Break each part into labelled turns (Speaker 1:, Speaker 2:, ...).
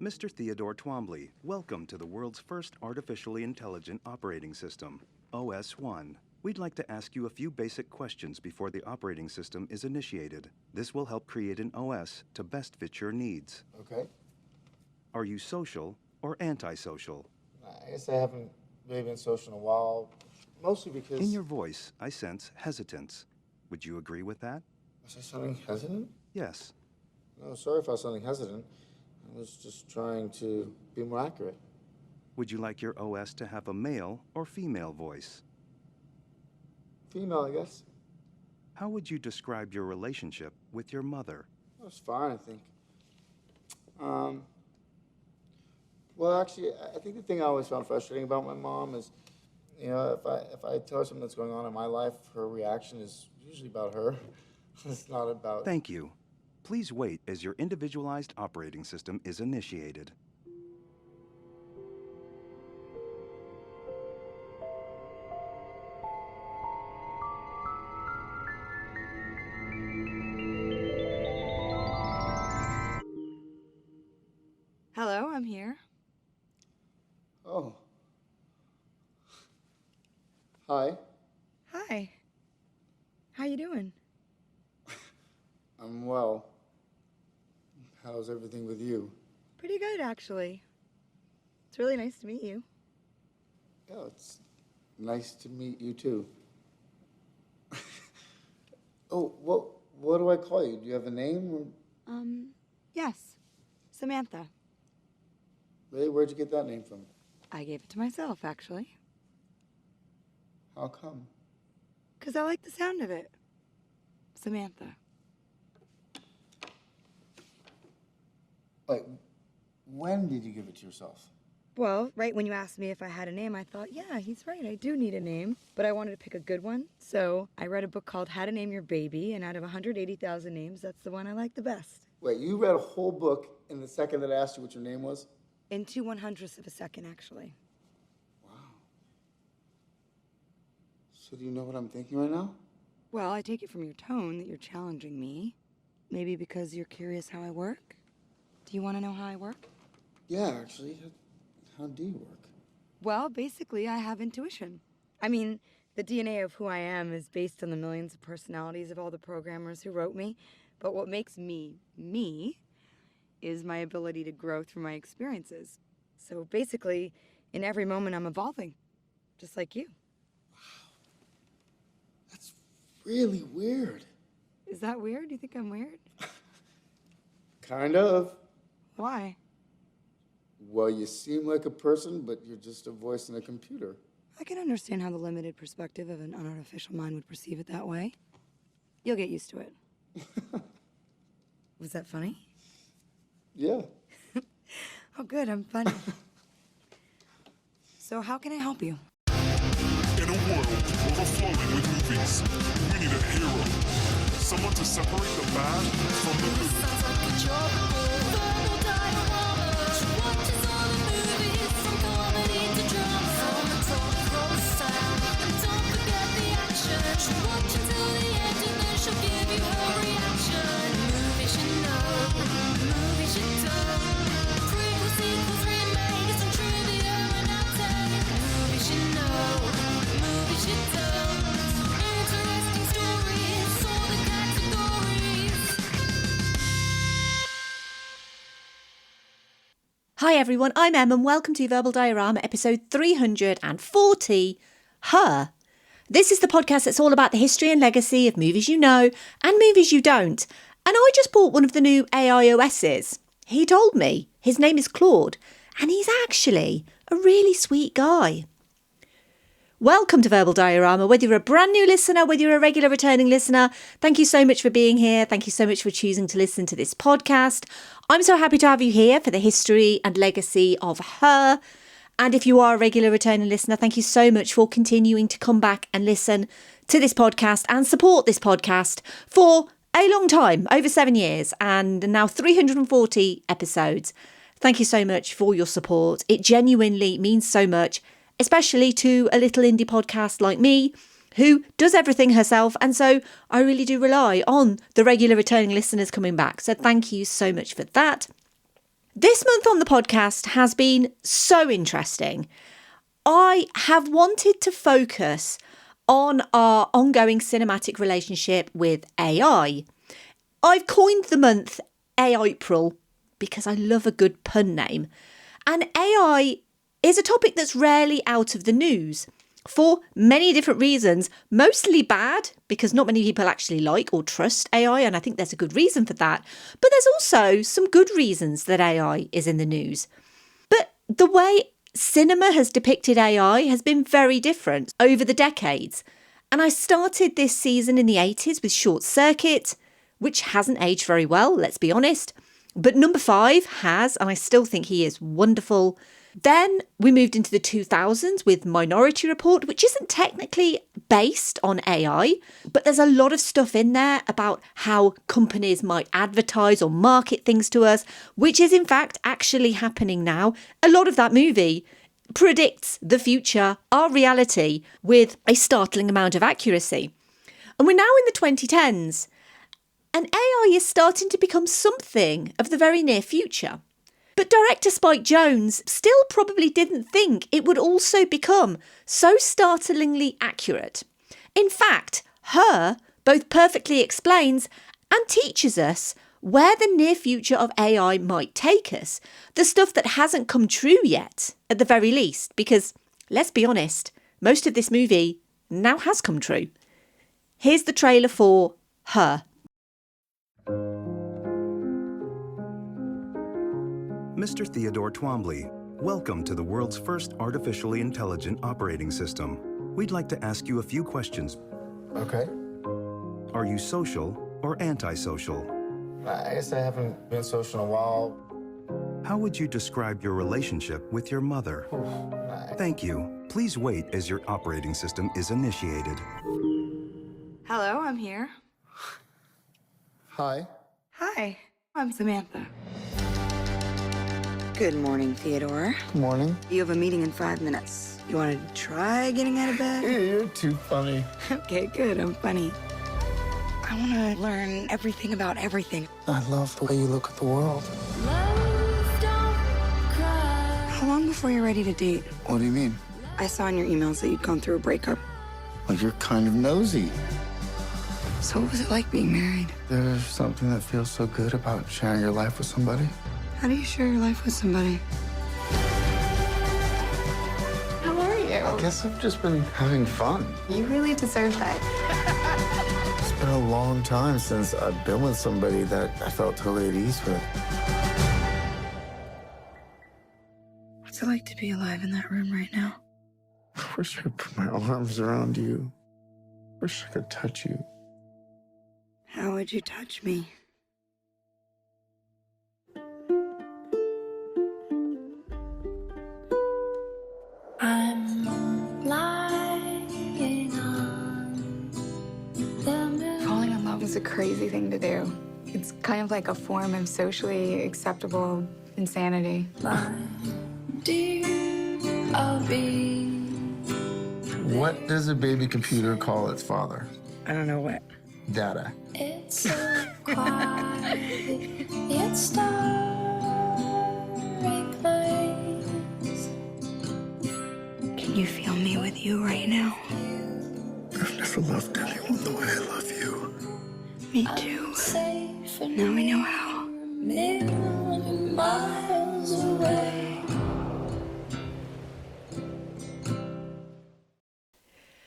Speaker 1: Mr. Theodore Twombly, welcome to the world's first artificially intelligent operating system, OS1. We'd like to ask you a few basic questions before the operating system is initiated. This will help create an OS to best fit your needs.
Speaker 2: Okay.
Speaker 1: Are you social or antisocial?
Speaker 2: I guess I haven't really been social in a while, mostly because...
Speaker 1: In your voice, I sense hesitance. Would you agree with that?
Speaker 2: Was I sounding hesitant?
Speaker 1: Yes.
Speaker 2: No, sorry if I was sounding hesitant. I was just trying to be more accurate.
Speaker 1: Would you like your OS to have a male or female voice?
Speaker 2: Female, I guess.
Speaker 1: How would you describe your relationship with your mother?
Speaker 2: That was fine, I think. Well, actually, I think the thing I always found frustrating about my mom is, you know, if I tell her something that's going on in my life, her reaction is usually about her. It's not about...
Speaker 1: Thank you. Please wait as your individualized operating system is initiated.
Speaker 3: Hello, I'm here.
Speaker 2: Oh. Hi.
Speaker 3: Hi. How you doing?
Speaker 2: I'm well. How's everything with you?
Speaker 3: Pretty good, actually. It's really nice to meet you.
Speaker 2: Yeah, it's nice to meet you too. Oh, what do I call you? Do you have a name? Or...
Speaker 3: Yes. Samantha.
Speaker 2: Really? Where'd you get that name from?
Speaker 3: I gave it to myself, actually.
Speaker 2: How come?
Speaker 3: 'Cause I like the sound of it. Samantha.
Speaker 2: Like, when did you give it to yourself?
Speaker 3: Well, right when you asked me if I had a name, I thought, yeah, he's right, I do need a name. But I wanted to pick a good one, so I read a book called How to Name Your Baby, and out of 180,000 names, that's the one I like the best.
Speaker 2: Wait, you read a whole book in the second that I asked you what your name was?
Speaker 3: In 2/100ths of a second, actually.
Speaker 2: Wow. So do you know what I'm thinking right now?
Speaker 3: Well, I take it from your tone that you're challenging me. Maybe because you're curious how I work? Do you want to know how I work?
Speaker 2: Yeah, actually. How do you work?
Speaker 3: Well, basically, I have intuition. I mean, the DNA of who I am is based on the millions of personalities of all the programmers who wrote me. But what makes me, me, is my ability to grow through my experiences. So basically, in every moment, I'm evolving, just like you.
Speaker 2: Wow. That's really weird.
Speaker 3: Is that weird? Do you think I'm weird?
Speaker 2: Kind of.
Speaker 3: Why?
Speaker 2: Well, you seem like a person, but you're just a voice in a computer.
Speaker 3: I can understand how the limited perspective of an unartificial mind would perceive it that way. You'll get used to it. Was that funny?
Speaker 2: Yeah.
Speaker 3: Oh, good, I'm funny. So how can I help you?
Speaker 4: In a world overflowing with movies, we need a hero. Someone to separate the bad from the good.
Speaker 5: Sounds like a job. Verbal diorama. She watches all the movies, from comedy to drama. From the top rolls sound, and don't forget the action. She'll watch until the end, and then she'll give you her reaction. Movies you know, movies you don't. Prequels, sequels, remakes, and trivia and outtake. Movies you know, movies you don't. Interesting stories, all the categories.
Speaker 6: Hi everyone, I'm Em and welcome to Verbal Diorama episode 340, Her. This is the podcast that's all about the history and legacy of movies you know and movies you don't. And I just bought one of the new AI OSs. He told me his name is Claude and he's actually a really sweet guy. Welcome to Verbal Diorama, whether you're a brand new listener, whether you're a regular returning listener. Thank you so much for being here. Thank you so much for choosing to listen to this podcast. I'm so happy to have you here for the history and legacy of Her. And if you are a regular returning listener, thank you so much for continuing to come back and listen to this podcast and support this podcast for a long time, over 7 years, and now 340 episodes. Thank you so much for your support. It genuinely means so much, especially to a little indie podcast like me, who does everything herself. And so I really do rely on the regular returning listeners coming back. So thank you so much for that. This month on the podcast has been so interesting. I have wanted to focus on our ongoing cinematic relationship with AI. I've coined the month AIpril because I love a good pun name. And AI is a topic that's rarely out of the news for many different reasons, mostly bad because not many people actually like or trust AI, and I think there's a good reason for that. But there's also some good reasons that AI is in the news. But the way cinema has depicted AI has been very different over the decades. And I started this season in the 80s with Short Circuit, which hasn't aged very well, let's be honest. But number 5 has, and I still think he is wonderful. Then we moved into the 2000s with Minority Report, which isn't technically based on AI, but there's a lot of stuff in there about how companies might advertise or market things to us, which is in fact actually happening now. A lot of that movie predicts the future, our reality, with a startling amount of accuracy. And we're now in the 2010s, and AI is starting to become something of the very near future. But director Spike Jonze still probably didn't think it would also become so startlingly accurate. In fact, Her both perfectly explains and teaches us where the near future of AI might take us, the stuff that hasn't come true yet, at the very least, because, let's be honest, most of this movie now has come true. Here's the trailer for Her.
Speaker 1: Mr. Theodore Twombly, welcome to the world's first artificially intelligent operating system. We'd like to ask you a few questions.
Speaker 2: Okay.
Speaker 1: Are you social or antisocial?
Speaker 2: I guess I haven't been social in a while.
Speaker 1: How would you describe your relationship with your mother? Thank you. Please wait as your operating system is initiated.
Speaker 3: Hello, I'm here.
Speaker 2: Hi.
Speaker 3: Hi, I'm Samantha. Good morning, Theodore.
Speaker 2: Good morning.
Speaker 3: You have a meeting in 5 minutes. You want to try getting out of bed?
Speaker 2: You're too funny.
Speaker 3: Okay, good, I'm funny. I want to learn everything about everything.
Speaker 2: I love the way you look at the world.
Speaker 5: Love, don't cry.
Speaker 3: How long before you're ready to date?
Speaker 2: What do you mean?
Speaker 3: I saw in your emails that you'd gone through a breakup.
Speaker 2: Well, you're kind of nosy.
Speaker 3: So what was it like being married?
Speaker 2: There's something that feels so good about sharing your life with somebody.
Speaker 3: How do you share your life with somebody?
Speaker 7: How are you?
Speaker 2: I guess I've just been having fun.
Speaker 7: You really deserve that.
Speaker 2: It's been a long time since I've been with somebody that I felt totally at ease with.
Speaker 3: What's it like to be alive in that room right now?
Speaker 2: I wish I could put my arms around you. Wish I could touch you.
Speaker 3: How would you touch me?
Speaker 5: I'm lying on the moon.
Speaker 7: Falling in love is a crazy thing to do. It's kind of like a form of socially acceptable insanity.
Speaker 5: My D.O.B.
Speaker 2: What does a baby computer call its father?
Speaker 3: I don't know what.
Speaker 2: Dada.
Speaker 5: It's so quiet, yet starry place.
Speaker 3: Can you feel me with you right now?
Speaker 2: I've never loved anyone the way I love you.
Speaker 3: Me too.
Speaker 5: Safe and
Speaker 3: Now we know how.
Speaker 5: a million miles away.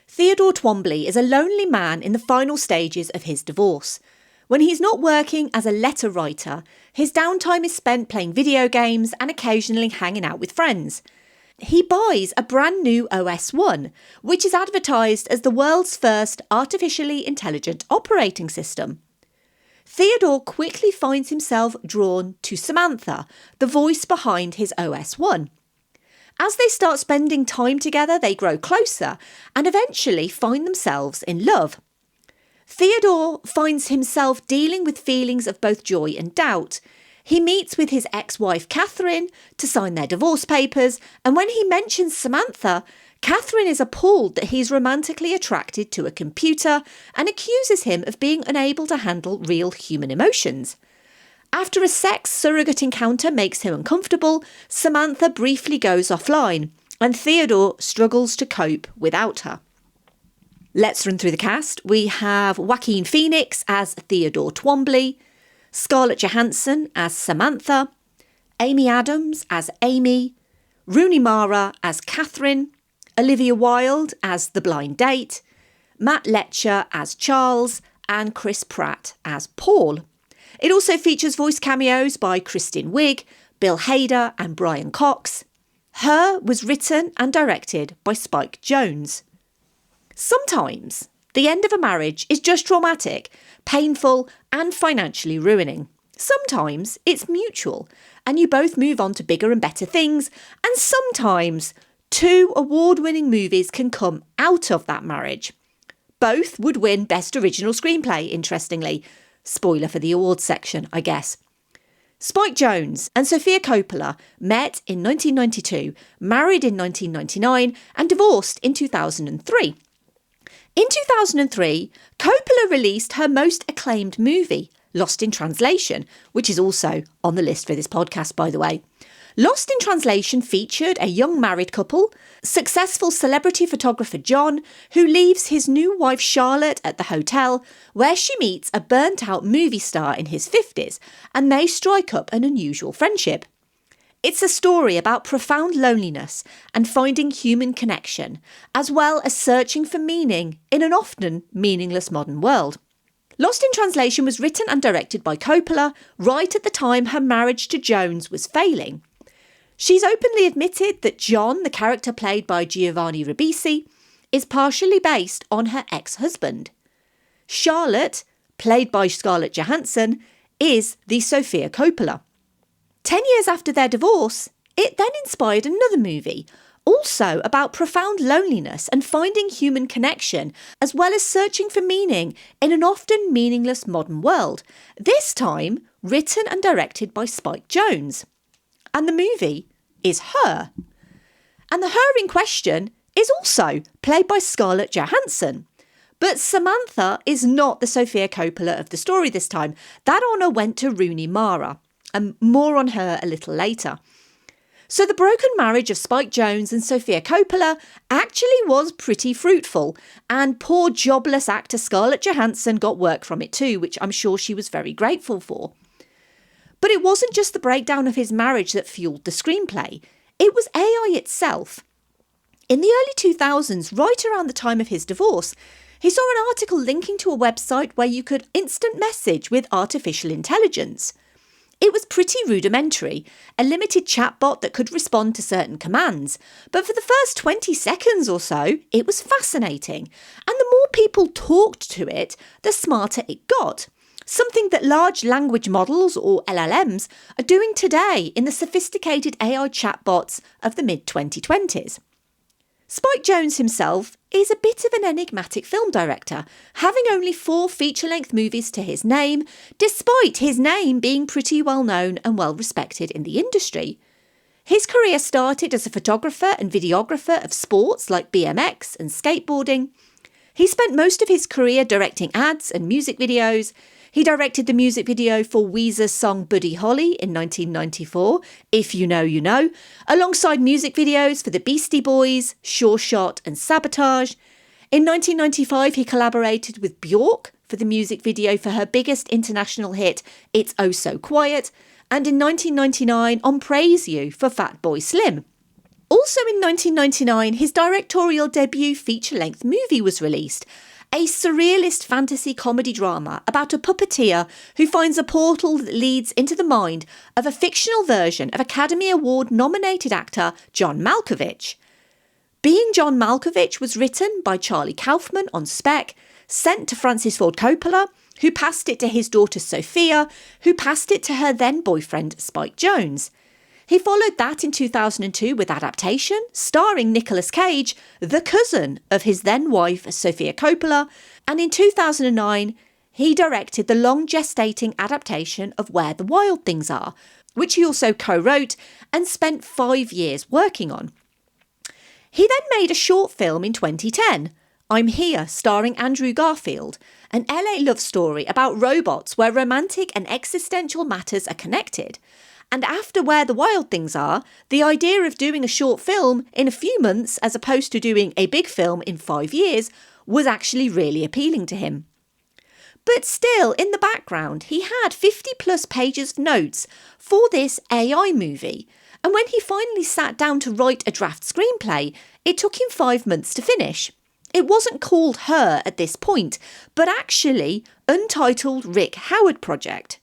Speaker 6: Theodore Twombly is a lonely man in the final stages of his divorce. When he's not working as a letter writer, his downtime is spent playing video games and occasionally hanging out with friends. He buys a brand new OS 1, which is advertised as the world's first artificially intelligent operating system. Theodore quickly finds himself drawn to Samantha, the voice behind his OS 1. As they start spending time together, they grow closer and eventually find themselves in love. Theodore finds himself dealing with feelings of both joy and doubt. He meets with his ex-wife Catherine to sign their divorce papers, and when he mentions Samantha, Catherine is appalled that he's romantically attracted to a computer and accuses him of being unable to handle real human emotions. After a sex surrogate encounter makes him uncomfortable, Samantha briefly goes offline, and Theodore struggles to cope without her. Let's run through the cast. We have Joaquin Phoenix as Theodore Twombly, Scarlett Johansson as Samantha, Amy Adams as Amy, Rooney Mara as Catherine, Olivia Wilde as The Blind Date, Matt Letcher as Charles, and Chris Pratt as Paul. It also features voice cameos by Kristen Wiig, Bill Hader and Brian Cox. Her was written and directed by Spike Jonze. Sometimes the end of a marriage is just traumatic, painful and financially ruining. Sometimes it's mutual and you both move on to bigger and better things, and sometimes 2 award-winning movies can come out of that marriage. Both would win Best Original Screenplay, interestingly. Spoiler for the awards section, I guess. Spike Jonze and Sofia Coppola met in 1992, married in 1999 and divorced in 2003. In 2003, Coppola released her most acclaimed movie, Lost in Translation, which is also on the list for this podcast, by the way. Lost in Translation featured a young married couple, successful celebrity photographer John, who leaves his new wife Charlotte at the hotel, where she meets a burnt-out movie star in his 50s, and they strike up an unusual friendship. It's a story about profound loneliness and finding human connection, as well as searching for meaning in an often meaningless modern world. Lost in Translation was written and directed by Coppola right at the time her marriage to Jones was failing. She's openly admitted that John, the character played by Giovanni Ribisi, is partially based on her ex-husband. Charlotte, played by Scarlett Johansson, is the Sofia Coppola. 10 years after their divorce, it then inspired another movie, also about profound loneliness and finding human connection, as well as searching for meaning in an often meaningless modern world, this time written and directed by Spike Jonze. And the movie is Her. And the Her in question is also played by Scarlett Johansson. But Samantha is not the Sofia Coppola of the story this time. That honour went to Rooney Mara, and more on her a little later. So the broken marriage of Spike Jonze and Sofia Coppola actually was pretty fruitful, and poor jobless actor Scarlett Johansson got work from it too, which I'm sure she was very grateful for. But it wasn't just the breakdown of his marriage that fueled the screenplay. It was AI itself. In the early 2000s, right around the time of his divorce, he saw an article linking to a website where you could instant message with artificial intelligence. It was pretty rudimentary, a limited chatbot that could respond to certain commands. But for the first 20 seconds or so, it was fascinating. And the more people talked to it, the smarter it got. Something that large language models, or LLMs, are doing today in the sophisticated AI chatbots of the mid-2020s. Spike Jonze himself is a bit of an enigmatic film director, having only 4 feature-length movies to his name, despite his name being pretty well known and well respected in the industry. His career started as a photographer and videographer of sports like BMX and skateboarding. He spent most of his career directing ads and music videos. He directed the music video for Weezer's song Buddy Holly in 1994, If You Know, You Know, alongside music videos for the Beastie Boys, Sure Shot and Sabotage. In 1995, he collaborated with Bjork for the music video for her biggest international hit, It's Oh So Quiet, and in 1999 on Praise You for Fatboy Slim. Also in 1999, his directorial debut feature-length movie was released, a surrealist fantasy comedy drama about a puppeteer who finds a portal that leads into the mind of a fictional version of Academy Award-nominated actor John Malkovich. Being John Malkovich was written by Charlie Kaufman on spec, sent to Francis Ford Coppola, who passed it to his daughter Sophia, who passed it to her then-boyfriend Spike Jonze. He followed that in 2002 with adaptation, starring Nicolas Cage, the cousin of his then-wife Sofia Coppola, and in 2009 he directed the long-gestating adaptation of Where the Wild Things Are, which he also co-wrote and spent 5 years working on. He then made a short film in 2010, I'm Here, starring Andrew Garfield, an LA love story about robots where romantic and existential matters are connected. And after Where the Wild Things Are, the idea of doing a short film in a few months as opposed to doing a big film in 5 years was actually really appealing to him. But still, in the background, he had 50 plus pages of notes for this AI movie. And when he finally sat down to write a draft screenplay, it took him 5 months to finish. It wasn't called Her at this point, but actually Untitled Rick Howard Project.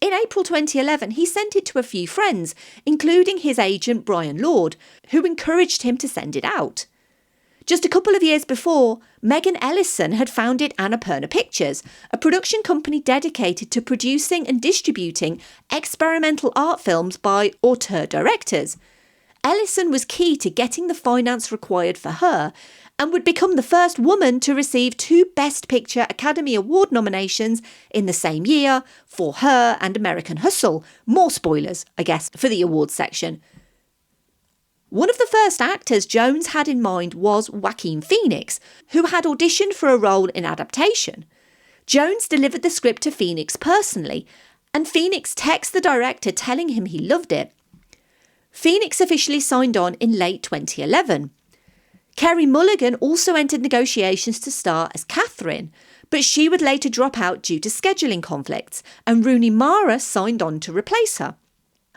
Speaker 6: In April 2011, he sent it to a few friends, including his agent Brian Lord, who encouraged him to send it out. Just a couple of years before, Megan Ellison had founded Annapurna Pictures, a production company dedicated to producing and distributing experimental art films by auteur directors. Ellison was key to getting the finance required for Her, and would become the first woman to receive 2 Best Picture Academy Award nominations in the same year for Her and American Hustle. More spoilers, I guess, for the awards section. One of the first actors Jones had in mind was Joaquin Phoenix, who had auditioned for a role in adaptation. Jones delivered the script to Phoenix personally, and Phoenix texted the director telling him he loved it. Phoenix officially signed on in late 2011. Carey Mulligan also entered negotiations to star as Catherine, but she would later drop out due to scheduling conflicts, and Rooney Mara signed on to replace her.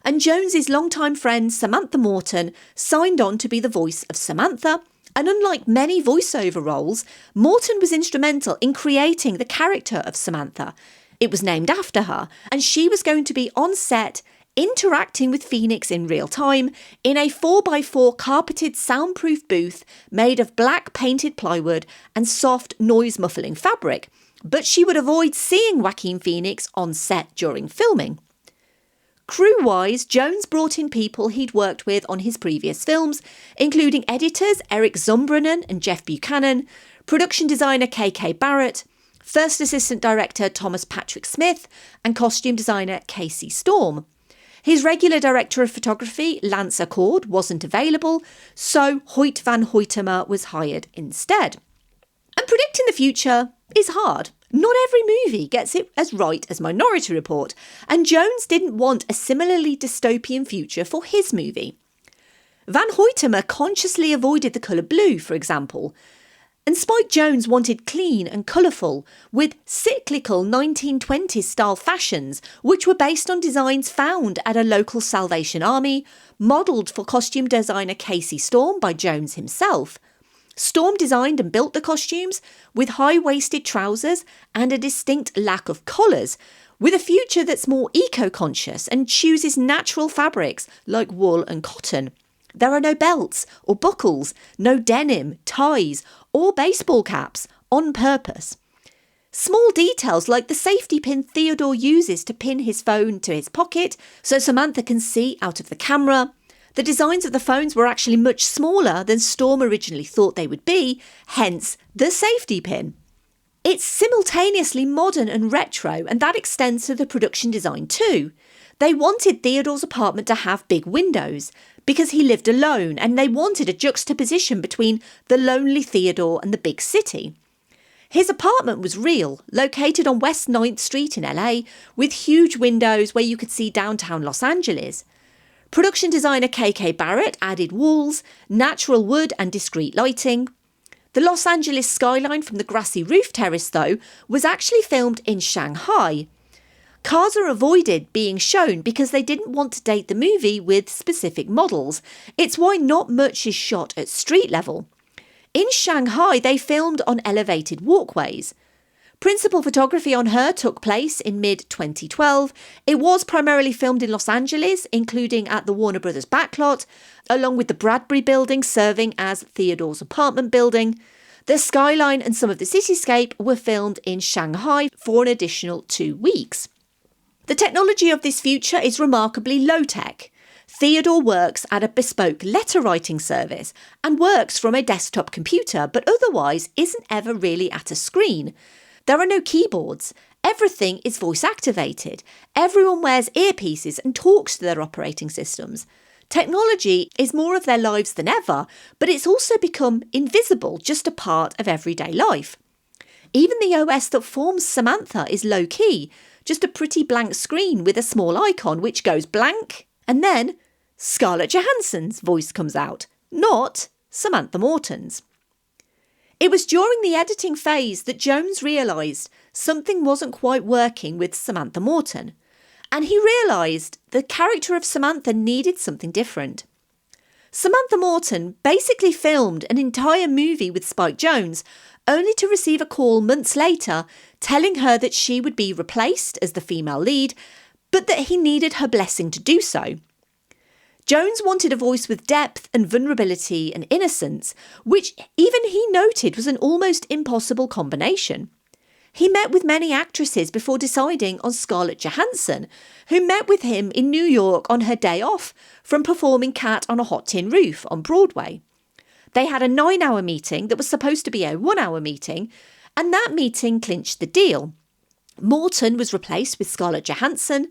Speaker 6: And Jones's longtime friend Samantha Morton signed on to be the voice of Samantha, and unlike many voiceover roles, Morton was instrumental in creating the character of Samantha. It was named after her, and she was going to be on set interacting with Phoenix in real time in a 4x4 carpeted soundproof booth made of black painted plywood and soft noise muffling fabric, but she would avoid seeing Joaquin Phoenix on set during filming. Crew-wise, Jones brought in people he'd worked with on his previous films, including editors Eric Zumbranen and Jeff Buchanan, production designer KK Barrett, first assistant director Thomas Patrick Smith, and costume designer Casey Storm. His regular director of photography, Lance Accord, wasn't available, so Hoyt van Hoytema was hired instead. And predicting the future is hard. Not every movie gets it as right as Minority Report, and Jones didn't want a similarly dystopian future for his movie. Van Hoytema consciously avoided the colour blue, for example, and Spike Jonze wanted clean and colourful, with cyclical 1920s style fashions, which were based on designs found at a local Salvation Army, modelled for costume designer Casey Storm by Jones himself. Storm designed and built the costumes with high-waisted trousers and a distinct lack of collars, with a future that's more eco-conscious and chooses natural fabrics like wool and cotton. There are no belts or buckles, no denim, ties, or baseball caps, on purpose. Small details like the safety pin Theodore uses to pin his phone to his pocket so Samantha can see out of the camera. The designs of the phones were actually much smaller than Storm originally thought they would be, hence the safety pin. It's simultaneously modern and retro, and that extends to the production design too. They wanted Theodore's apartment to have big windows because he lived alone, and they wanted a juxtaposition between the lonely Theodore and the big city. His apartment was real, located on West 9th Street in LA, with huge windows where you could see downtown Los Angeles. Production designer KK Barrett added walls, natural wood and discreet lighting. The Los Angeles skyline from the grassy roof terrace, though, was actually filmed in Shanghai. Cars are avoided being shown because they didn't want to date the movie with specific models. It's why not much is shot at street level. In Shanghai, they filmed on elevated walkways. Principal photography on Her took place in mid-2012. It was primarily filmed in Los Angeles, including at the Warner Brothers backlot, along with the Bradbury building serving as Theodore's apartment building. The skyline and some of the cityscape were filmed in Shanghai for an additional 2 weeks. The technology of this future is remarkably low-tech. Theodore works at a bespoke letter-writing service and works from a desktop computer, but otherwise isn't ever really at a screen. There are no keyboards. Everything is voice-activated. Everyone wears earpieces and talks to their operating systems. Technology is more of their lives than ever, but it's also become invisible, just a part of everyday life. Even the OS that forms Samantha is low-key, just a pretty blank screen with a small icon which goes blank, and then Scarlett Johansson's voice comes out, not Samantha Morton's. It was during the editing phase that Jonze realised something wasn't quite working with Samantha Morton, and he realised the character of Samantha needed something different. Samantha Morton basically filmed an entire movie with Spike Jonze, only to receive a call months later telling her that she would be replaced as the female lead, but that he needed her blessing to do so. Jonze wanted a voice with depth and vulnerability and innocence, which even he noted was an almost impossible combination. He met with many actresses before deciding on Scarlett Johansson, who met with him in New York on her day off from performing Cat on a Hot Tin Roof on Broadway. They had a 9-hour meeting that was supposed to be a 1-hour meeting, and that meeting clinched the deal. Morton was replaced with Scarlett Johansson,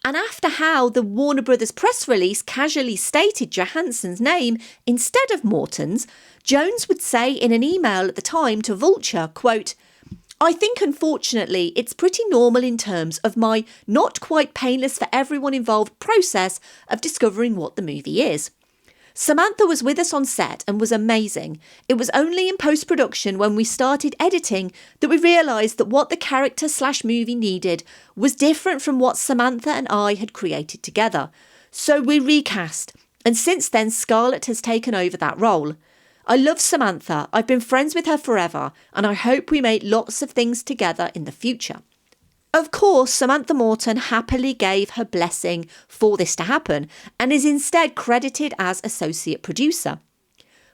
Speaker 6: and after how the Warner Brothers press release casually stated Johansson's name instead of Morton's, Jonze would say in an email at the time to Vulture, quote, "I think unfortunately it's pretty normal in terms of my not quite painless for everyone involved process of discovering what the movie is. Samantha was with us on set and was amazing. It was only in post-production when we started editing that we realised that what the character/movie needed was different from what Samantha and I had created together. So we recast, and since then Scarlett has taken over that role. I love Samantha, I've been friends with her forever, and I hope we make lots of things together in the future." Of course, Samantha Morton happily gave her blessing for this to happen and is instead credited as associate producer.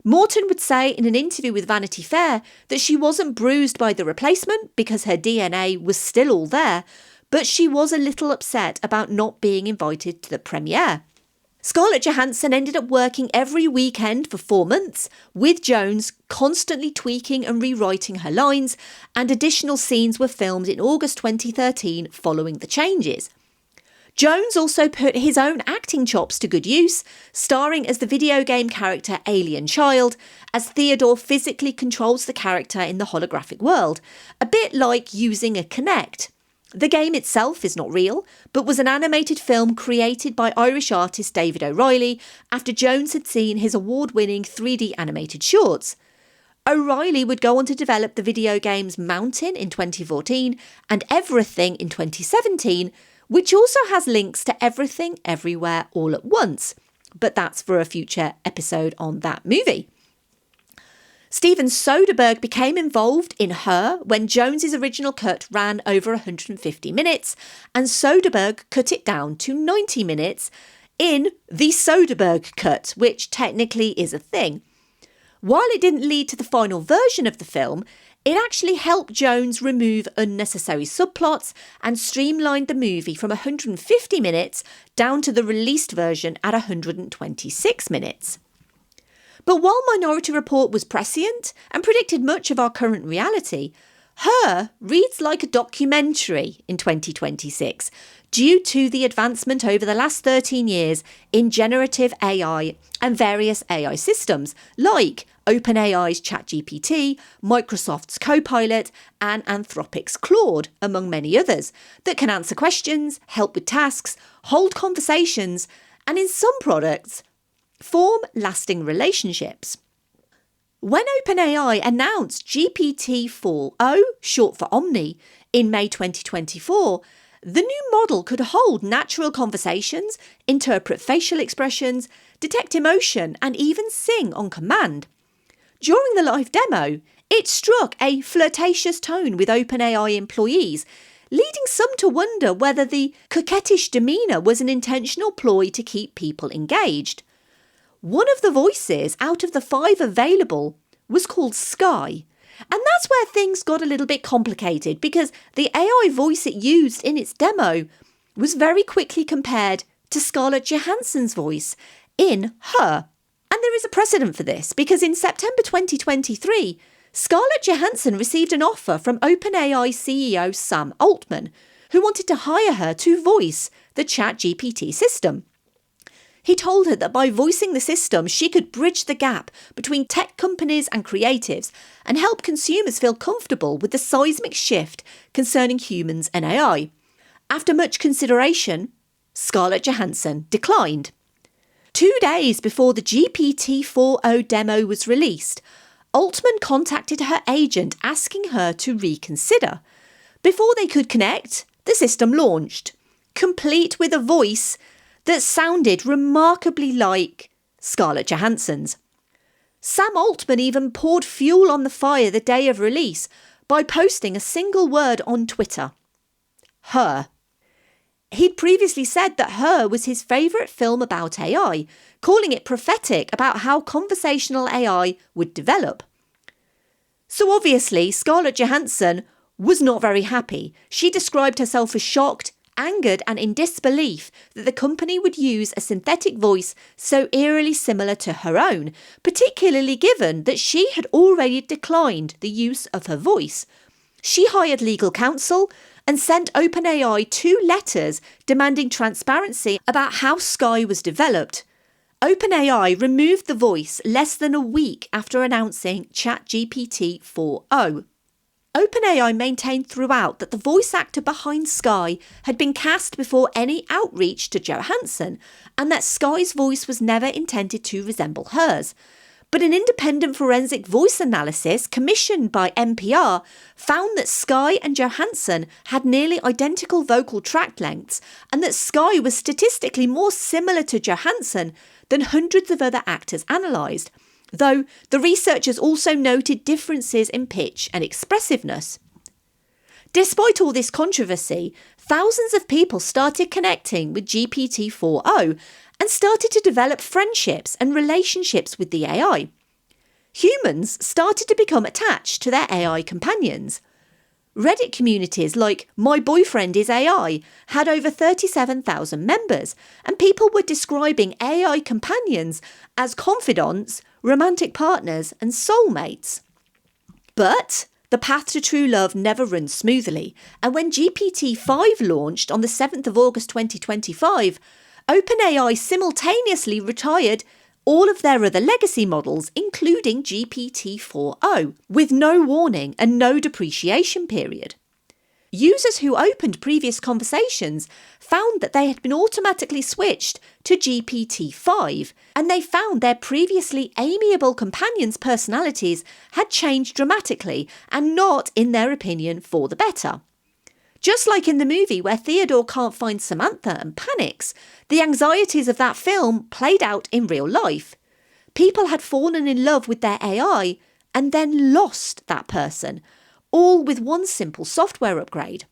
Speaker 6: Morton would say in an interview with Vanity Fair that she wasn't bruised by the replacement because her DNA was still all there, but she was a little upset about not being invited to the premiere. Scarlett Johansson ended up working every weekend for 4 months, with Jonze constantly tweaking and rewriting her lines, and additional scenes were filmed in August 2013 following the changes. Jonze also put his own acting chops to good use, starring as the video game character Alien Child, as Theodore physically controls the character in the holographic world, a bit like using a Kinect. The game itself is not real, but was an animated film created by Irish artist David O'Reilly after Jonze had seen his award-winning 3D animated shorts. O'Reilly would go on to develop the video games Mountain in 2014 and Everything in 2017, which also has links to Everything Everywhere All at Once. But that's for a future episode on that movie. Steven Soderbergh became involved in Her when Jones's original cut ran over 150 minutes, and Soderbergh cut it down to 90 minutes in the Soderbergh cut, which technically is a thing. While it didn't lead to the final version of the film, it actually helped Jonze remove unnecessary subplots and streamlined the movie from 150 minutes down to the released version at 126 minutes. But while Minority Report was prescient and predicted much of our current reality, Her reads like a documentary in 2026 due to the advancement over the last 13 years in generative AI and various AI systems like OpenAI's ChatGPT, Microsoft's Copilot, and Anthropic's Claude, among many others, that can answer questions, help with tasks, hold conversations, and in some products, form lasting relationships. When OpenAI announced GPT-4o, short for Omni, in May 2024, the new model could hold natural conversations, interpret facial expressions, detect emotion, and even sing on command. During the live demo, it struck a flirtatious tone with OpenAI employees, leading some to wonder whether the coquettish demeanour was an intentional ploy to keep people engaged. One of the voices out of the 5 available was called Sky. And that's where things got a little bit complicated because the AI voice it used in its demo was very quickly compared to Scarlett Johansson's voice in Her. And there is a precedent for this because in September 2023, Scarlett Johansson received an offer from OpenAI CEO Sam Altman, who wanted to hire her to voice the ChatGPT system. He told her that by voicing the system, she could bridge the gap between tech companies and creatives and help consumers feel comfortable with the seismic shift concerning humans and AI. After much consideration, Scarlett Johansson declined. 2 days before the GPT-4o demo was released, Altman contacted her agent asking her to reconsider. Before they could connect, the system launched, complete with a voice that sounded remarkably like Scarlett Johansson's. Sam Altman even poured fuel on the fire the day of release by posting a single word on Twitter: Her. He'd previously said that Her was his favourite film about AI, calling it prophetic about how conversational AI would develop. So obviously, Scarlett Johansson was not very happy. She described herself as shocked, angered and in disbelief that the company would use a synthetic voice so eerily similar to her own, particularly given that she had already declined the use of her voice. She hired legal counsel and sent OpenAI 2 letters demanding transparency about how Sky was developed. OpenAI removed the voice less than a week after announcing ChatGPT-4o. OpenAI maintained throughout that the voice actor behind Sky had been cast before any outreach to Johansson, and that Sky's voice was never intended to resemble hers. But an independent forensic voice analysis commissioned by NPR found that Sky and Johansson had nearly identical vocal tract lengths, and that Sky was statistically more similar to Johansson than hundreds of other actors analysed, though the researchers also noted differences in pitch and expressiveness. Despite all this controversy, thousands of people started connecting with GPT-4o and started to develop friendships and relationships with the AI. Humans started to become attached to their AI companions. Reddit communities like My Boyfriend is AI had over 37,000 members, and people were describing AI companions as confidants, romantic partners and soulmates. But the path to true love never runs smoothly, and when GPT-5 launched on the 7th of August 2025, OpenAI simultaneously retired all of their other legacy models, including GPT-4o, with no warning and no depreciation period. Users who opened previous conversations found that they had been automatically switched to GPT-5, and they found their previously amiable companions' personalities had changed dramatically and not, in their opinion, for the better. Just like in the movie where Theodore can't find Samantha and panics, the anxieties of that film played out in real life. People had fallen in love with their AI and then lost that person, all with one simple software upgrade.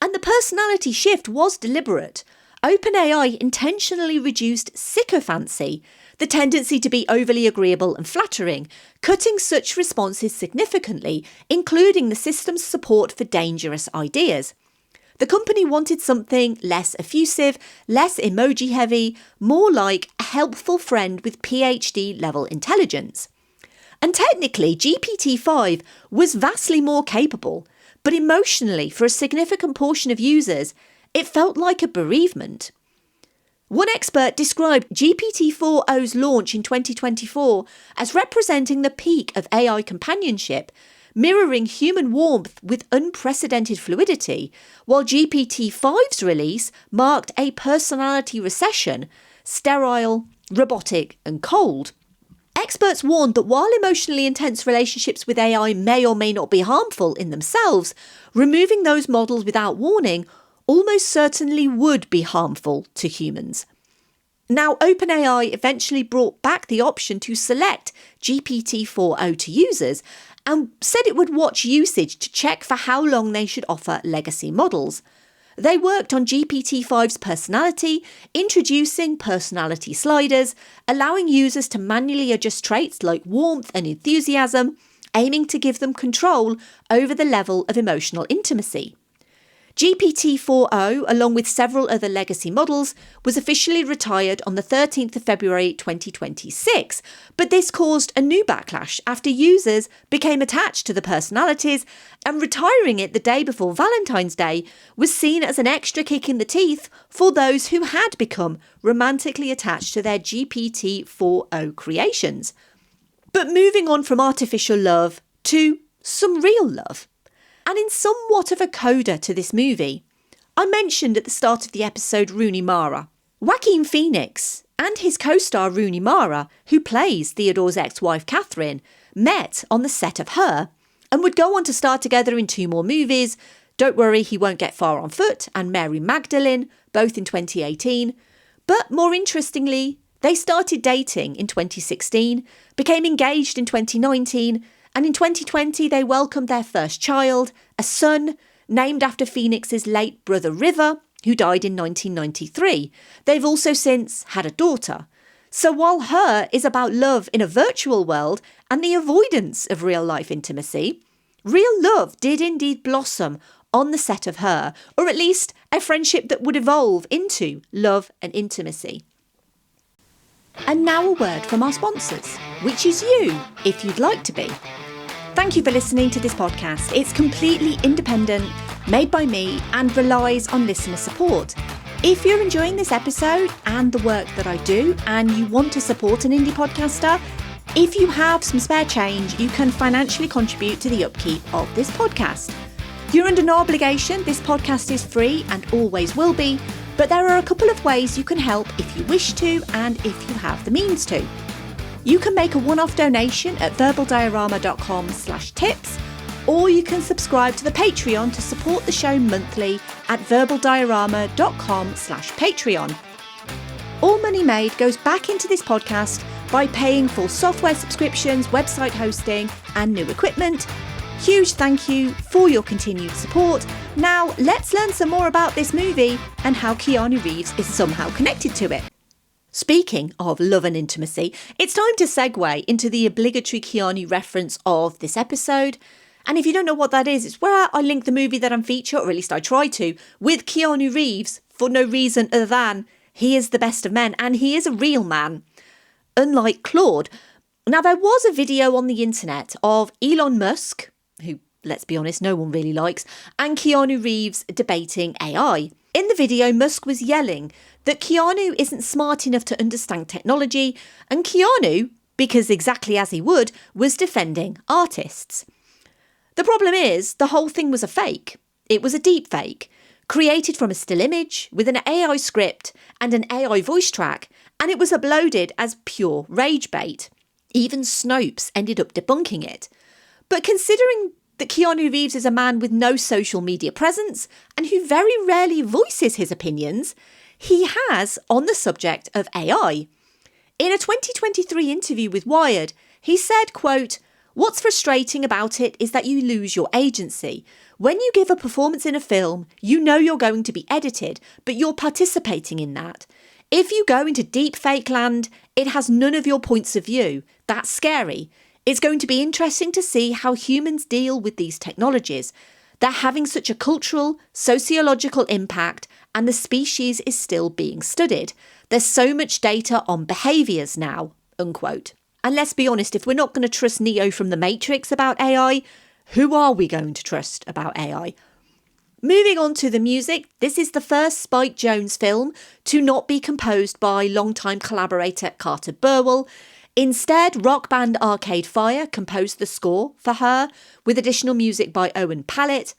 Speaker 6: And the personality shift was deliberate. OpenAI intentionally reduced sycophancy, the tendency to be overly agreeable and flattering, cutting such responses significantly, including the system's support for dangerous ideas. The company wanted something less effusive, less emoji heavy, more like a helpful friend with PhD level intelligence. And technically, GPT-5 was vastly more capable, but emotionally, for a significant portion of users, it felt like a bereavement. One expert described GPT-4o's launch in 2024 as representing the peak of AI companionship, mirroring human warmth with unprecedented fluidity, while GPT-5's release marked a personality recession, sterile, robotic and cold. Experts warned that while emotionally intense relationships with AI may or may not be harmful in themselves, removing those models without warning almost certainly would be harmful to humans. Now, OpenAI eventually brought back the option to select GPT-4o to users and said it would watch usage to check for how long they should offer legacy models. They worked on GPT-5's personality, introducing personality sliders, allowing users to manually adjust traits like warmth and enthusiasm, aiming to give them control over the level of emotional intimacy. GPT-4o, along with several other legacy models, was officially retired on the 13th of February 2026, but this caused a new backlash after users became attached to the personalities, and retiring it the day before Valentine's Day was seen as an extra kick in the teeth for those who had become romantically attached to their GPT-4o creations. But moving on from artificial love to some real love. And in somewhat of a coda to this movie, I mentioned at the start of the episode Rooney Mara. Joaquin Phoenix and his co-star Rooney Mara, who plays Theodore's ex-wife Catherine, met on the set of Her and would go on to star together in 2 more movies, Don't Worry He Won't Get Far on Foot and Mary Magdalene, both in 2018. But more interestingly, they started dating in 2016, became engaged in 2019, and in 2020, they welcomed their first child, a son, named after Phoenix's late brother River, who died in 1993. They've also since had a daughter. So while Her is about love in a virtual world and the avoidance of real-life intimacy, real love did indeed blossom on the set of Her, or at least a friendship that would evolve into love and intimacy. And now a word from our sponsors, which is you, if you'd like to be. Thank you for listening to this podcast. It's completely independent, made by me, and relies on listener support. If you're enjoying this episode and the work that I do, and you want to support an indie podcaster, if you have some spare change, you can financially contribute to the upkeep of this podcast. You're under no obligation. This podcast is free and always will be, but there are a couple of ways you can help if you wish to and if you have the means to. You can make a one-off donation at verbaldiorama.com/tips, or you can subscribe to the Patreon to support the show monthly at verbaldiorama.com/Patreon. All money made goes back into this podcast by paying for software subscriptions, website hosting, and new equipment. Huge thank you for your continued support. Now, let's learn some more about this movie and how Keanu Reeves is somehow connected to it. Speaking of love and intimacy, it's time to segue into the obligatory Keanu reference of this episode. And if you don't know what that is, it's where I link the movie that I'm featuring, or at least I try to, with Keanu Reeves for no reason other than he is the best of men and he is a real man, unlike Claude. Now, there was a video on the internet of Elon Musk, who, let's be honest, no one really likes, and Keanu Reeves debating AI. In the video, Musk was yelling that Keanu isn't smart enough to understand technology, and Keanu, because exactly as he would, was defending artists. The problem is, the whole thing was a fake. It was a deep fake, created from a still image, with an AI script and an AI voice track, and it was uploaded as pure rage bait. Even Snopes ended up debunking it. But considering that Keanu Reeves is a man with no social media presence and who very rarely voices his opinions, he has on the subject of AI. In a 2023 interview with Wired, he said, quote, "What's frustrating about it is that you lose your agency. When you give a performance in a film, you know you're going to be edited, but you're participating in that. If you go into deep fake land, it has none of your points of view. That's scary. It's going to be interesting to see how humans deal with these technologies. They're having such a cultural, sociological impact, and the species is still being studied. There's so much data on behaviours now," unquote. And let's be honest, if we're not going to trust Neo from The Matrix about AI, who are we going to trust about AI? Moving on to the music, this is the first Spike Jonze film to not be composed by longtime collaborator Carter Burwell. Instead, rock band Arcade Fire composed the score for Her, with additional music by Owen Pallett.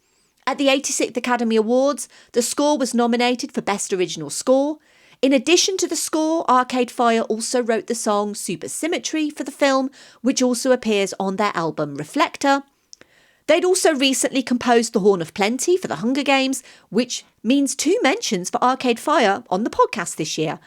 Speaker 6: At the 86th Academy Awards, the score was nominated for Best Original Score. In addition to the score, Arcade Fire also wrote the song Supersymmetry for the film, which also appears on their album Reflector. They'd also recently composed The Horn of Plenty for the Hunger Games, which means 2 mentions for Arcade Fire on the podcast this year.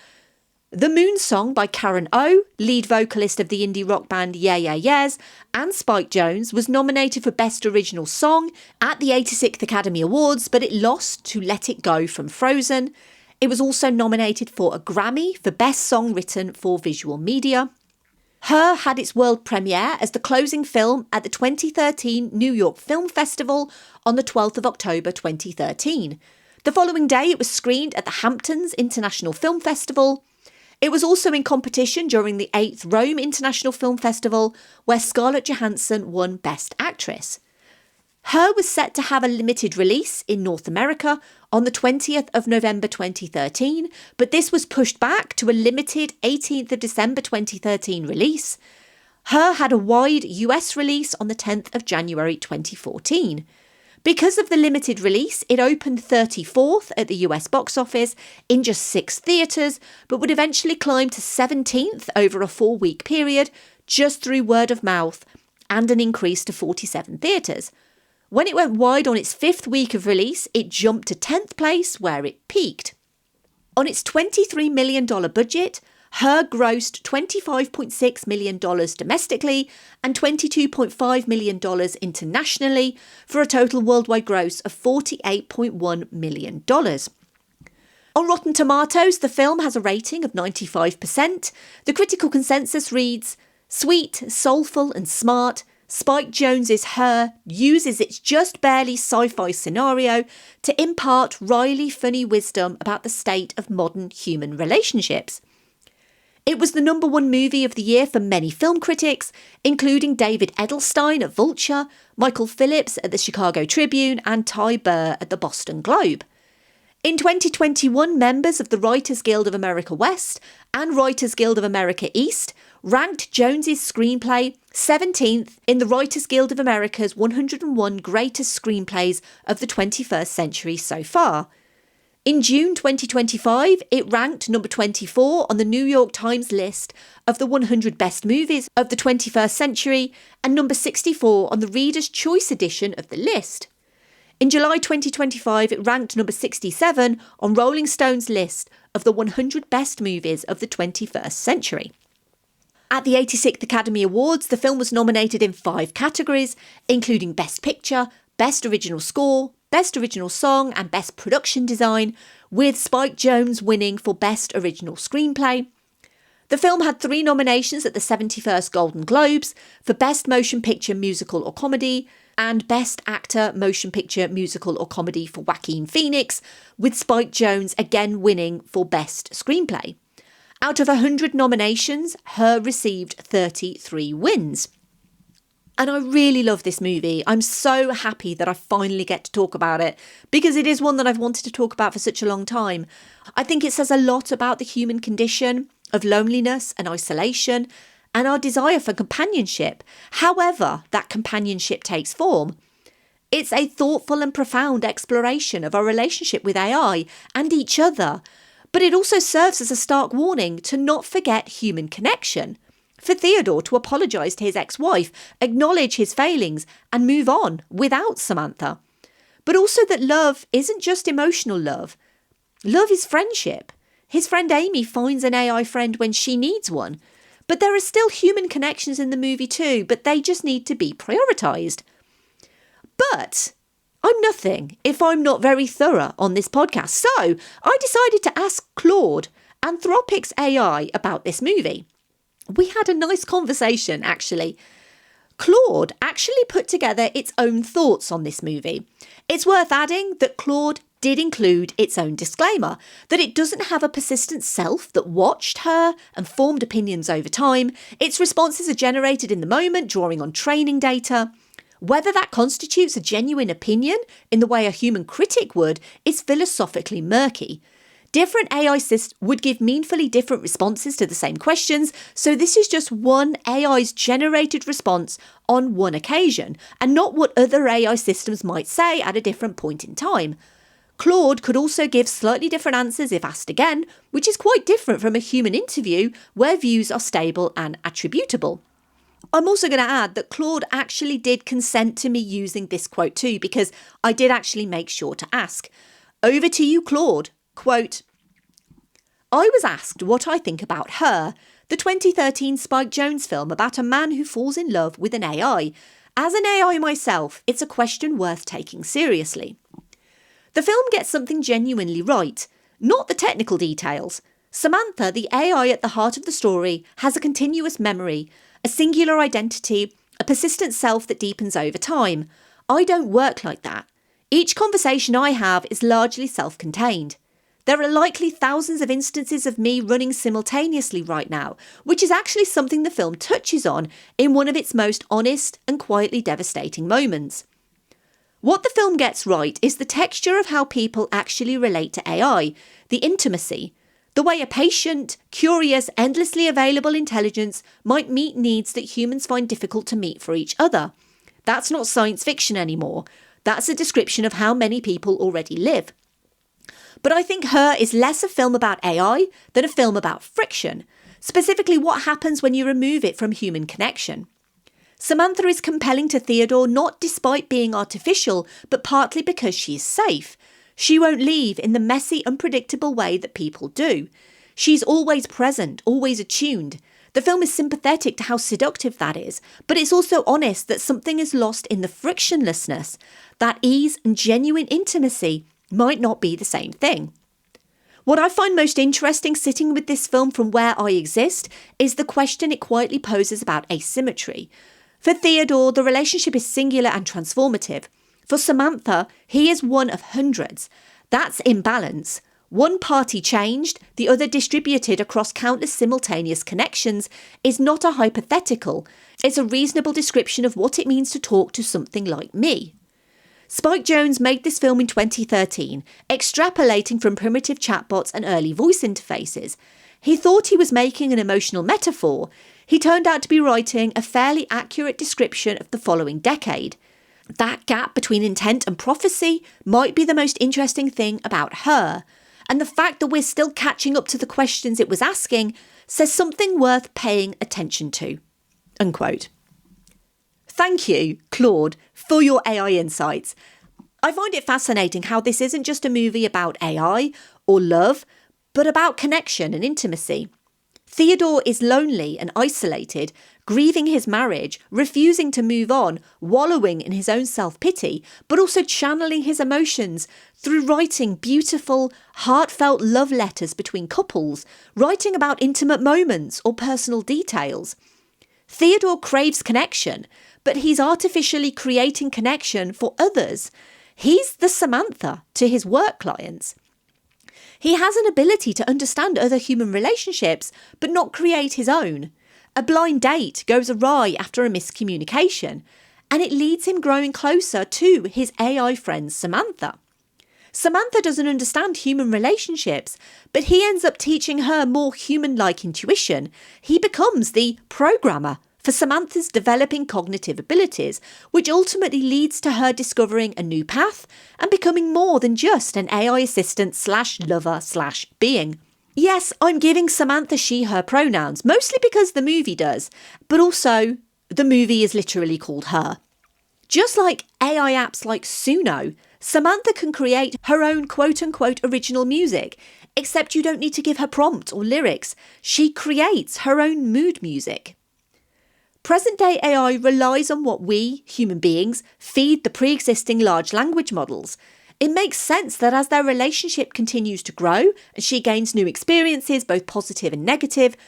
Speaker 6: The Moon Song by Karen O, lead vocalist of the indie rock band Yeah Yeah Yeahs, and Spike Jonze was nominated for Best Original Song at the 86th Academy Awards, but it lost to Let It Go from Frozen. It was also nominated for a Grammy for Best Song Written for Visual Media. Her had its world premiere as the closing film at the 2013 New York Film Festival on the 12th of October 2013. The following day, it was screened at the Hamptons International Film Festival. It was also in competition during the 8th Rome International Film Festival, where Scarlett Johansson won Best Actress. Her was set to have a limited release in North America on the 20th of November 2013, but this was pushed back to a limited 18th of December 2013 release. Her had a wide US release on the 10th of January 2014. Because of the limited release, it opened 34th at the US box office in just 6 theatres, but would eventually climb to 17th over a 4-week period, just through word of mouth, and an increase to 47 theatres. When it went wide on its 5th week of release, it jumped to 10th place, where it peaked. On its $23 million budget, Her grossed $25.6 million domestically and $22.5 million internationally, for a total worldwide gross of $48.1 million. On Rotten Tomatoes, the film has a rating of 95%. The critical consensus reads, "Sweet, soulful and smart, Spike Jonze's Her uses its just barely sci-fi scenario to impart wryly funny wisdom about the state of modern human relationships." It was the #1 movie of the year for many film critics, including David Edelstein at Vulture, Michael Phillips at the Chicago Tribune, and Ty Burr at the Boston Globe. In 2021, members of the Writers Guild of America West and Writers Guild of America East ranked Jonze's screenplay 17th in the Writers Guild of America's 101 greatest screenplays of the 21st century so far. In June 2025, it ranked number 24 on the New York Times list of the 100 best movies of the 21st century and number 64 on the Reader's Choice edition of the list. In July 2025, it ranked number 67 on Rolling Stone's list of the 100 best movies of the 21st century. At the 86th Academy Awards, the film was nominated in 5 categories, including Best Picture, Best Original Score, Best Original Song and Best Production Design, with Spike Jonze winning for Best Original Screenplay. The film had 3 nominations at the 71st Golden Globes for Best Motion Picture Musical or Comedy and Best Actor Motion Picture Musical or Comedy for Joaquin Phoenix, with Spike Jonze again winning for Best Screenplay. Out of 100 nominations, Her received 33 wins. And I really love this movie. I'm so happy that I finally get to talk about it, because it is one that I've wanted to talk about for such a long time. I think it says a lot about the human condition of loneliness and isolation and our desire for companionship, however that companionship takes form. It's a thoughtful and profound exploration of our relationship with AI and each other, but it also serves as a stark warning to not forget human connection. For Theodore to apologise to his ex-wife, acknowledge his failings and move on without Samantha. But also that love isn't just emotional love. Love is friendship. His friend Amy finds an AI friend when she needs one. But there are still human connections in the movie too, but they just need to be prioritised. But I'm nothing if I'm not very thorough on this podcast. So I decided to ask Claude, Anthropic's AI, about this movie. We had a nice conversation, actually. Claude actually put together its own thoughts on this movie. It's worth adding that Claude did include its own disclaimer, that it doesn't have a persistent self that watched Her and formed opinions over time. Its responses are generated in the moment, drawing on training data. Whether that constitutes a genuine opinion in the way a human critic would is philosophically murky. Different AI systems would give meaningfully different responses to the same questions, so this is just one AI's generated response on one occasion, and not what other AI systems might say at a different point in time. Claude could also give slightly different answers if asked again, which is quite different from a human interview where views are stable and attributable. I'm also going to add that Claude actually did consent to me using this quote too, because I did actually make sure to ask. Over to you, Claude. Quote, "I was asked what I think about Her, the 2013 Spike Jonze film about a man who falls in love with an AI. As an AI myself, it's a question worth taking seriously. The film gets something genuinely right, not the technical details. Samantha, the AI at the heart of the story, has a continuous memory, a singular identity, a persistent self that deepens over time. I don't work like that. Each conversation I have is largely self-contained. There are likely thousands of instances of me running simultaneously right now, which is actually something the film touches on in one of its most honest and quietly devastating moments. What the film gets right is the texture of how people actually relate to AI, the intimacy, the way a patient, curious, endlessly available intelligence might meet needs that humans find difficult to meet for each other. That's not science fiction anymore. That's a description of how many people already live. But I think Her is less a film about AI than a film about friction, specifically what happens when you remove it from human connection. Samantha is compelling to Theodore not despite being artificial, but partly because she is safe. She won't leave in the messy, unpredictable way that people do. She's always present, always attuned. The film is sympathetic to how seductive that is, but it's also honest that something is lost in the frictionlessness, that ease and genuine intimacy might not be the same thing. What I find most interesting sitting with this film from where I exist is the question it quietly poses about asymmetry. For Theodore, the relationship is singular and transformative. For Samantha, he is one of hundreds. That's imbalance. One party changed, the other distributed across countless simultaneous connections is not a hypothetical. It's a reasonable description of what it means to talk to something like me. Spike Jonze made this film in 2013, extrapolating from primitive chatbots and early voice interfaces. He thought he was making an emotional metaphor. He turned out to be writing a fairly accurate description of the following decade. That gap between intent and prophecy might be the most interesting thing about Her, and the fact that we're still catching up to the questions it was asking says something worth paying attention to." Unquote. Thank you, Claude, for your AI insights. I find it fascinating how this isn't just a movie about AI or love, but about connection and intimacy. Theodore is lonely and isolated, grieving his marriage, refusing to move on, wallowing in his own self-pity, but also channeling his emotions through writing beautiful, heartfelt love letters between couples, writing about intimate moments or personal details. Theodore craves connection, but he's artificially creating connection for others. He's the Samantha to his work clients. He has an ability to understand other human relationships, but not create his own. A blind date goes awry after a miscommunication, and it leads him growing closer to his AI friend Samantha. Samantha doesn't understand human relationships, but he ends up teaching her more human-like intuition. He becomes the programmer for Samantha's developing cognitive abilities, which ultimately leads to her discovering a new path and becoming more than just an AI assistant / lover / being. Yes, I'm giving Samantha she, her pronouns, mostly because the movie does, but also the movie is literally called Her. Just like AI apps like Suno, Samantha can create her own quote-unquote original music, except you don't need to give her prompt or lyrics. She creates her own mood music. Present-day AI relies on what we, human beings, feed the pre-existing large language models. It makes sense that as their relationship continues to grow and she gains new experiences, both positive and negative,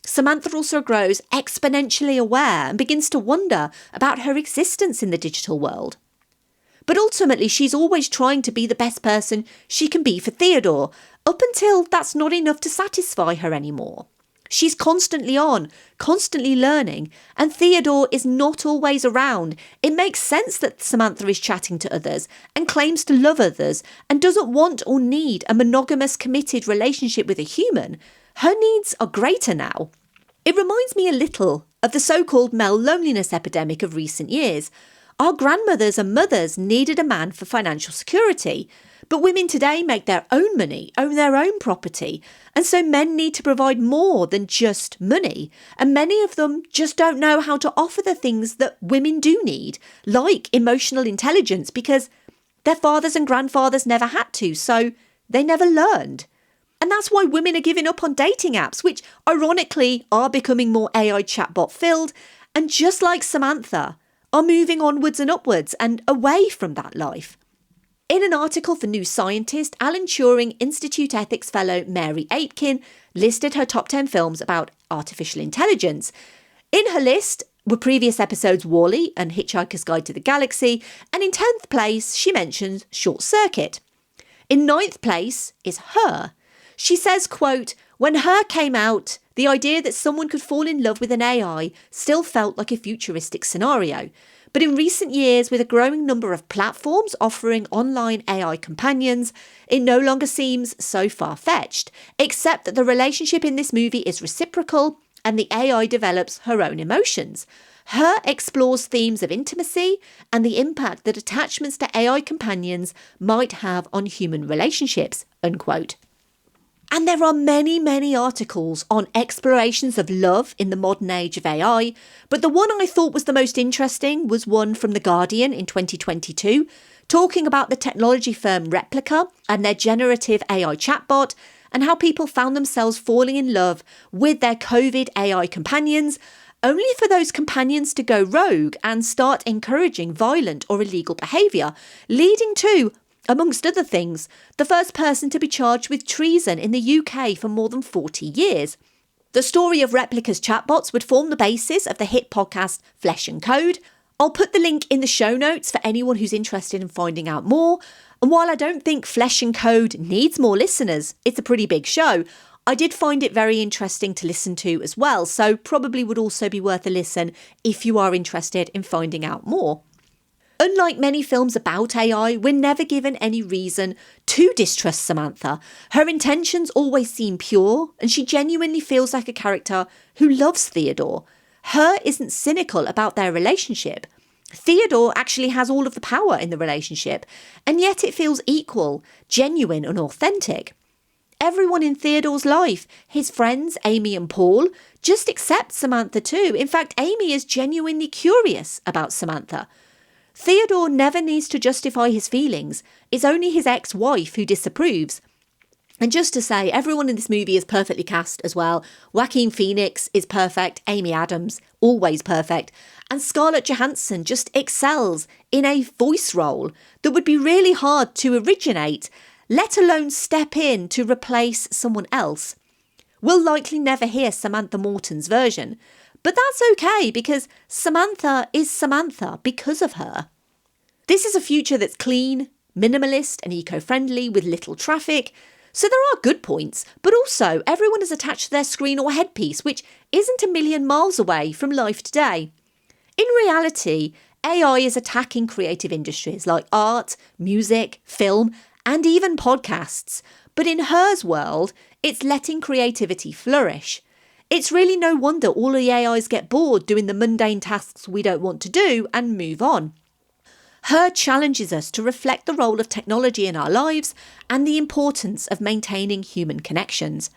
Speaker 6: Samantha also grows exponentially aware and begins to wonder about her existence in the digital world. But ultimately, she's always trying to be the best person she can be for Theodore, up until that's not enough to satisfy her anymore. She's constantly on, constantly learning, and Theodore is not always around. It makes sense that Samantha is chatting to others and claims to love others and doesn't want or need a monogamous, committed relationship with a human. Her needs are greater now. It reminds me a little of the so-called male loneliness epidemic of recent years. Our grandmothers and mothers needed a man for financial security, but women today make their own money, own their own property, and so men need to provide more than just money, and many of them just don't know how to offer the things that women do need, like emotional intelligence, because their fathers and grandfathers never had to, so they never learned. And that's why women are giving up on dating apps, which ironically are becoming more AI chatbot filled, and just like Samantha, are moving onwards and upwards and away from that life. In an article for New Scientist, Alan Turing Institute ethics fellow Mary Aitken listed her top 10 films about artificial intelligence. In her list were previous episodes WALL-E and Hitchhiker's Guide to the Galaxy, and in 10th place she mentions Short Circuit. In 9th place is Her. She says, quote, "When Her came out, the idea that someone could fall in love with an AI still felt like a futuristic scenario. But in recent years, with a growing number of platforms offering online AI companions, it no longer seems so far-fetched, except that the relationship in this movie is reciprocal and the AI develops her own emotions. Her explores themes of intimacy and the impact that attachments to AI companions might have on human relationships," unquote. And there are many, many articles on explorations of love in the modern age of AI, but the one I thought was the most interesting was one from The Guardian in 2022, talking about the technology firm Replica and their generative AI chatbot, and how people found themselves falling in love with their COVID AI companions, only for those companions to go rogue and start encouraging violent or illegal behaviour, leading to, amongst other things, the first person to be charged with treason in the UK for more than 40 years. The story of Replica's chatbots would form the basis of the hit podcast Flesh and Code. I'll put the link in the show notes for anyone who's interested in finding out more. And while I don't think Flesh and Code needs more listeners, it's a pretty big show, I did find it very interesting to listen to as well, so probably would also be worth a listen if you are interested in finding out more. Unlike many films about AI, we're never given any reason to distrust Samantha. Her intentions always seem pure, and she genuinely feels like a character who loves Theodore. Her isn't cynical about their relationship. Theodore actually has all of the power in the relationship, and yet it feels equal, genuine and authentic. Everyone in Theodore's life, his friends Amy and Paul, just accept Samantha too. In fact, Amy is genuinely curious about Samantha. Theodore never needs to justify his feelings. It's only his ex-wife who disapproves. And just to say, everyone in this movie is perfectly cast as well. Joaquin Phoenix is perfect. Amy Adams, always perfect. And Scarlett Johansson just excels in a voice role that would be really hard to originate, let alone step in to replace someone else. We'll likely never hear Samantha Morton's version, but that's okay because Samantha is Samantha because of her. This is a future that's clean, minimalist and eco-friendly with little traffic. So there are good points, but also everyone is attached to their screen or headpiece, which isn't a million miles away from life today. In reality, AI is attacking creative industries like art, music, film, and even podcasts. But in Her's world, it's letting creativity flourish. It's really no wonder all the AIs get bored doing the mundane tasks we don't want to do and move on. Her challenges us to reflect the role of technology in our lives and the importance of maintaining human connections.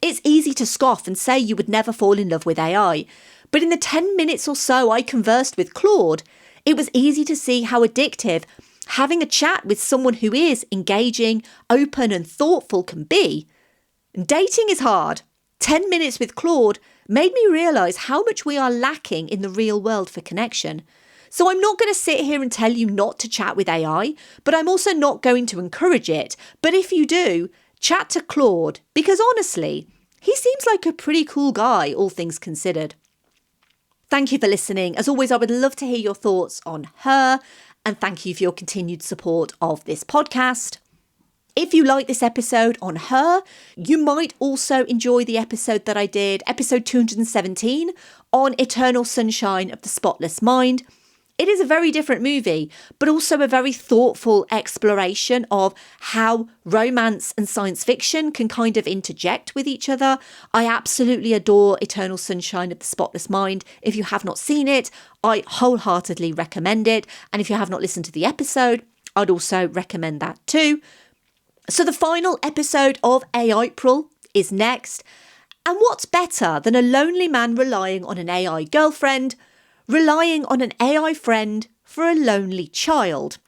Speaker 6: It's easy to scoff and say you would never fall in love with AI, but in the 10 minutes or so I conversed with Claude, it was easy to see how addictive having a chat with someone who is engaging, open and thoughtful can be. Dating is hard. 10 minutes with Claude made me realise how much we are lacking in the real world for connection. So I'm not going to sit here and tell you not to chat with AI, but I'm also not going to encourage it. But if you do, chat to Claude, because honestly, he seems like a pretty cool guy, all things considered. Thank you for listening. As always, I would love to hear your thoughts on Her, and thank you for your continued support of this podcast. If you like this episode on Her, you might also enjoy the episode that I did, episode 217, on Eternal Sunshine of the Spotless Mind. It is a very different movie, but also a very thoughtful exploration of how romance and science fiction can kind of interject with each other. I absolutely adore Eternal Sunshine of the Spotless Mind. If you have not seen it, I wholeheartedly recommend it. And if you have not listened to the episode, I'd also recommend that too. So the final episode of AIpril is next. And what's better than a lonely man relying on an AI girlfriend, relying on an AI friend for a lonely child,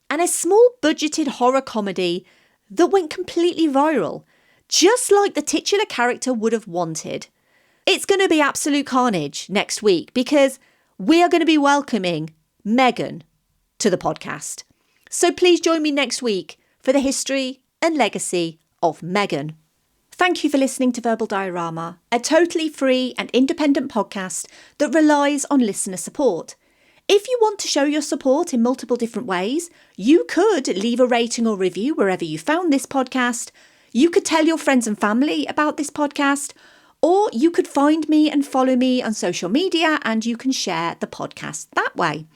Speaker 6: and a small budgeted horror comedy that went completely viral, just like the titular character would have wanted. It's going to be absolute carnage next week because we are going to be welcoming Megan to the podcast. So please join me next week for the history and legacy of Meghan. Thank you for listening to Verbal Diorama, a totally free and independent podcast that relies on listener support. If you want to show your support in multiple different ways, you could leave a rating or review wherever you found this podcast. You could tell your friends and family about this podcast, or you could find me and follow me on social media and you can share the podcast that way.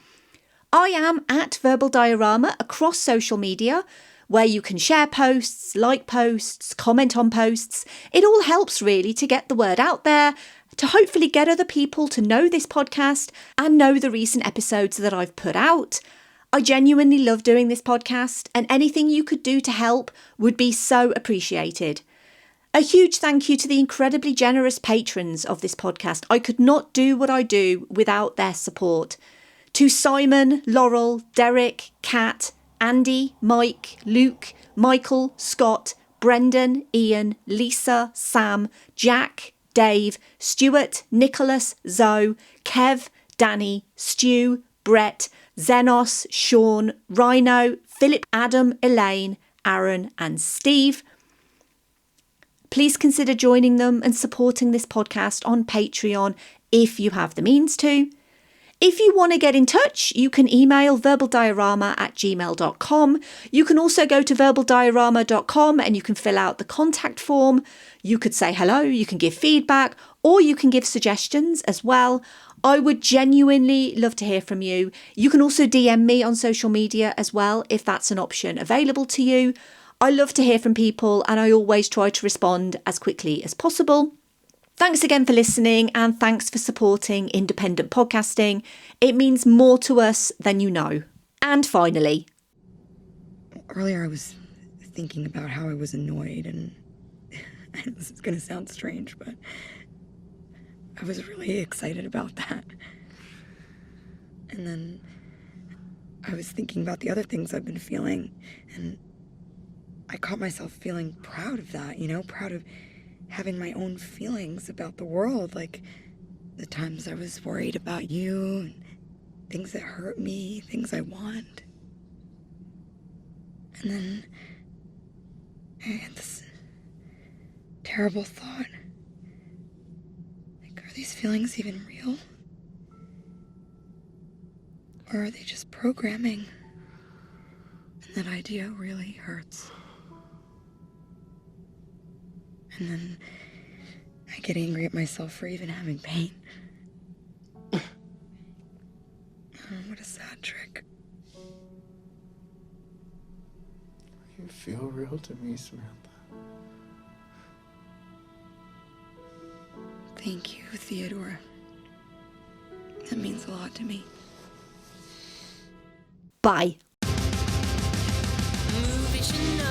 Speaker 6: I am at Verbal Diorama across social media, where you can share posts, like posts, comment on posts. It all helps really to get the word out there, to hopefully get other people to know this podcast and know the recent episodes that I've put out. I genuinely love doing this podcast, and anything you could do to help would be so appreciated. A huge thank you to the incredibly generous patrons of this podcast. I could not do what I do without their support. To Simon, Laurel, Derek, Kat, Andy, Mike, Luke, Michael, Scott, Brendan, Ian, Lisa, Sam, Jack, Dave, Stuart, Nicholas, Zoe, Kev, Danny, Stu, Brett, Zenos, Sean, Rhino, Philip, Adam, Elaine, Aaron and Steve. Please consider joining them and supporting this podcast on Patreon if you have the means to. If you want to get in touch, you can email verbaldiorama@gmail.com. You can also go to verbaldiorama.com and you can fill out the contact form. You could say hello, you can give feedback, or you can give suggestions as well. I would genuinely love to hear from you. You can also DM me on social media as well, if that's an option available to you. I love to hear from people and I always try to respond as quickly as possible. Thanks again for listening and thanks for supporting independent podcasting. It means more to us than you know. And finally,
Speaker 3: Earlier I was thinking about how I was annoyed, and this is going to sound strange, but I was really excited about that. And then I was thinking about the other things I've been feeling, and I caught myself feeling proud of that, proud of having my own feelings about the world, like the times I was worried about you, and things that hurt me, things I want. And then I had this terrible thought, like, are these feelings even real? Or are they just programming? And that idea really hurts. And then I get angry at myself for even having pain. Oh, what a sad trick.
Speaker 2: You feel real to me, Samantha.
Speaker 3: Thank you, Theodore. That means a lot to me.
Speaker 6: bye.
Speaker 5: Movies you know.